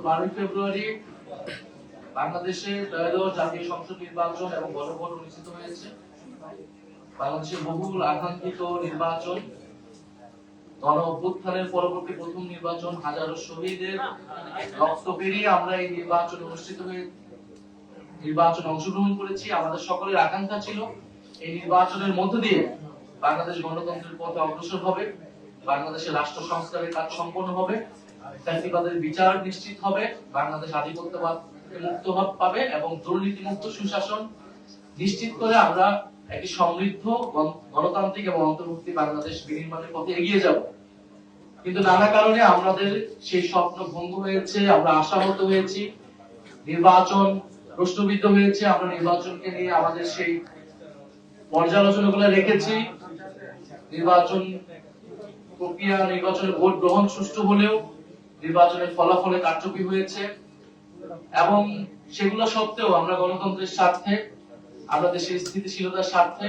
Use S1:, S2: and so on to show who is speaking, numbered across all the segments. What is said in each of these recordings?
S1: 12 ফেব্রুয়ারি বাংলাদেশে ত্রয়োদশ জাতীয় সংসদ নির্বাচন এবং গণভোট অনুষ্ঠিত হয়েছে। বাংলাদেশের বহুল আকাঙ্ক্ষিত নির্বাচন, গণ অভ্যুত্থানের পরবর্তী প্রথম নির্বাচন, হাজারো শহীদের রক্ত পেরিয়ে আমরা এই নির্বাচনে অংশগ্রহণ করেছি। আমাদের সকলের আকাঙ্ক্ষা ছিল এই নির্বাচনের মধ্য দিয়ে বাংলাদেশ গণতন্ত্রের পথে অগ্রসর হবে, বাংলাদেশের রাষ্ট্র সংস্কারের কাজ সম্পন্ন হবে, ফ্যাসিবাদের বিচার নিশ্চিত হবে, বাংলাদেশ আধিপত্যবাদ থেকে মুক্ত পাবে এবং দুর্নীতিমুক্ত সুশাসন নিশ্চিত করে আমরা একটি সমৃদ্ধ গণতান্ত্রিক এবং অন্তর্ভুক্তি বাংলাদেশ বিনির্মাণের পথে এগিয়ে যাব। কিন্তু নানা কারণে আমাদের সেই স্বপ্ন ভঙ্গ হয়েছে, আমরা আশাহত হয়েছি, নির্বাচন প্রশ্নবিদ্ধ হয়েছে। আমরা নির্বাচনকে নিয়ে আমাদের সেই পর্যালোচনাগুলো রেখেছি। নির্বাচন প্রক্রিয়া, নির্বাচনের ভোট গ্রহণ সুষ্ঠু হলেও নির্বাচনের ফলাফলে কারচুপি হয়েছে এবং সেগুলো সত্ত্বেও আমরা গণতন্ত্রের স্বার্থে, আমরা দেশের স্থিতিশীলতার স্বার্থে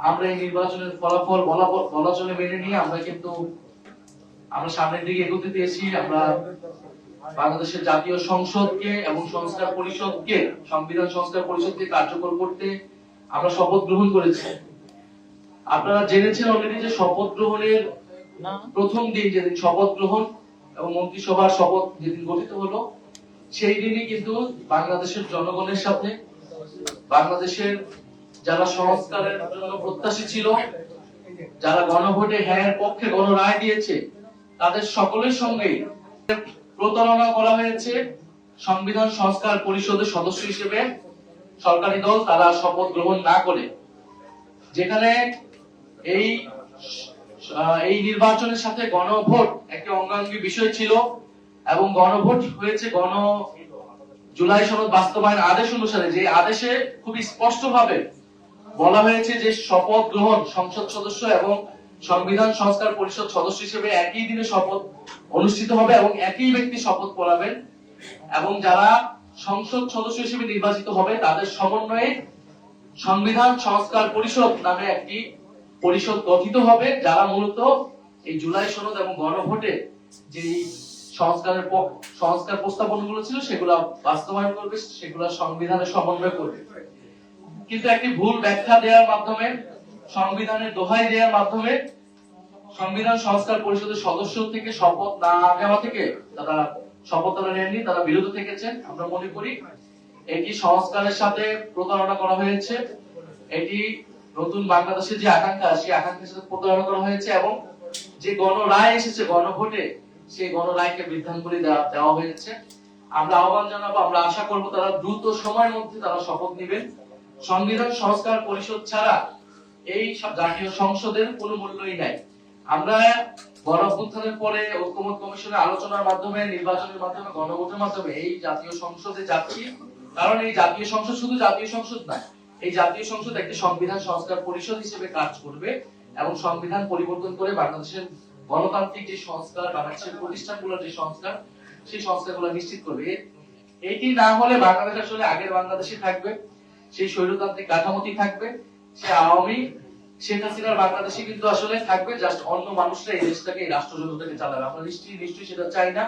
S1: আমরা এই নির্বাচনের ফলাফল বলা চলে মেনে নিয়ে আমরা সামনের দিকে এগোতে পেরেছি। আমরা বাংলাদেশের জাতীয় সংসদকে এবং সংস্কার পরিষদকে, সংবিধান সংস্কার পরিষদকে কার্যকর করতে আমরা শপথ গ্রহণ করেছি। আপনারা জেনেছেন অলরেডি যে শপথ গ্রহণের প্রথম দিন, যেদিন শপথ গ্রহণ এবং মন্ত্রিসভার শপথ যেদিন গঠিত হলো, সেই দিনই কিন্তু বাংলাদেশের জনগণের সাথে, বাংলাদেশের যারা সংস্কারের জন্য প্রত্যাশী ছিল, যারা গণভোটে হ্যাঁ পক্ষে গণরায় দিয়েছে, তাদের সকলের সঙ্গে প্রতারণা করা হয়েছে। সংবিধান সংস্কার পরিষদের সদস্য হিসেবে সরকারি দল তারা শপথ গ্রহণ না করে, যেখানে এই নির্বাচনের সাথে গণভোট একটি অঙ্গাঙ্গী বিষয় ছিল এবং গণভোট হয়েছে জুলাই সনদ বাস্তবায়ন আদেশ অনুসারে, যে আদেশে খুব স্পষ্টভাবে বলা হয়েছে যে শপথ গ্রহণ সংসদ সদস্য এবং সংবিধান সংস্কার পরিষদ সদস্য হিসেবে একই দিনে শপথ অনুষ্ঠিত হবে এবং একই ব্যক্তি শপথ পড়াবেন এবং যারা সংসদ সদস্য হিসেবে নির্বাচিত হবে তাদের সমন্বয়ে সংবিধান সংস্কার পরিষদ নামে একটি পরিষদ গঠিত হবে, যারা মূলত এই জুলাই সনদ এবং গণভোটে যে সংস্কার প্রস্তাবনাগুলো ছিল সেগুলো বাস্তবায়ন করবে, সেগুলো সংবিধানের সমন্বয় করবে। কিন্তু একটি ভুল ব্যাখ্যা দেওয়ার মাধ্যমে, সংবিধানের দোহাই দেওয়ার মাধ্যমে সংবিধান সংস্কার পরিষদের সদস্য থেকে শপথ না নেওয়া থেকে তারা শপথ নেননি, তারা বিরত থেকেছেন। আমরা মনে করি এটি সংস্কারের সাথে প্রতারণা করা হয়েছে, এটি নতুন বাংলাদেশের যে আকাঙ্ক্ষা, সেই আকাঙ্ক্ষার সাথে প্রতারণা করা হয়েছে এবং যে গণরায় এসেছে গণভোটে, সেই গণরায়কে বৃদ্ধাঙ্গুলি দেওয়া হয়েছে। আমরা আহ্বান জানাবো, আমরা আশা করব তারা দ্রুত সময়ের মধ্যে তারা শপথ নেবেন। সংবিধান সংস্কার পরিষদ ছাড়া এই জাতীয় সংসদের কোনো মূল্যই নাই। আমরা গণ অভ্যুত্থানের পরে ঐক্যমত্য কমিশনের আলোচনার মাধ্যমে, নির্বাচনের মাধ্যমে, গণভোটের মাধ্যমে এই জাতীয় সংসদে যাচ্ছি, কারণ এই জাতীয় সংসদ শুধু জাতীয় সংসদ নয়, এই জাতীয় সংসদ একটি সংবিধান সংস্কার পরিষদ হিসেবে কাজ করবে এবং সংবিধান পরিবর্তন করে বাংলাদেশের গণতান্ত্রিক যে সংস্কার, বাংলাদেশের প্রতিষ্ঠানগুলোর যে সংস্কার, সেই সংস্কারগুলো নিশ্চিত করবে। এটি না হলে বাংলাদেশ আসলে আগের বাংলাদেশই থাকবে, সেই স্বৈরতান্ত্রিক কাঠামোটি থাকবে, সে আওয়ামী শেখ হাসিনার বাংলাদেশে কিন্তু আসলে থাকবে, জাস্ট অন্য মানুষরা এই দেশটাকে, এই রাষ্ট্র যন্ত্রটাকে চালাবে। আমরা নিশ্চয়ই সেটা চাই না।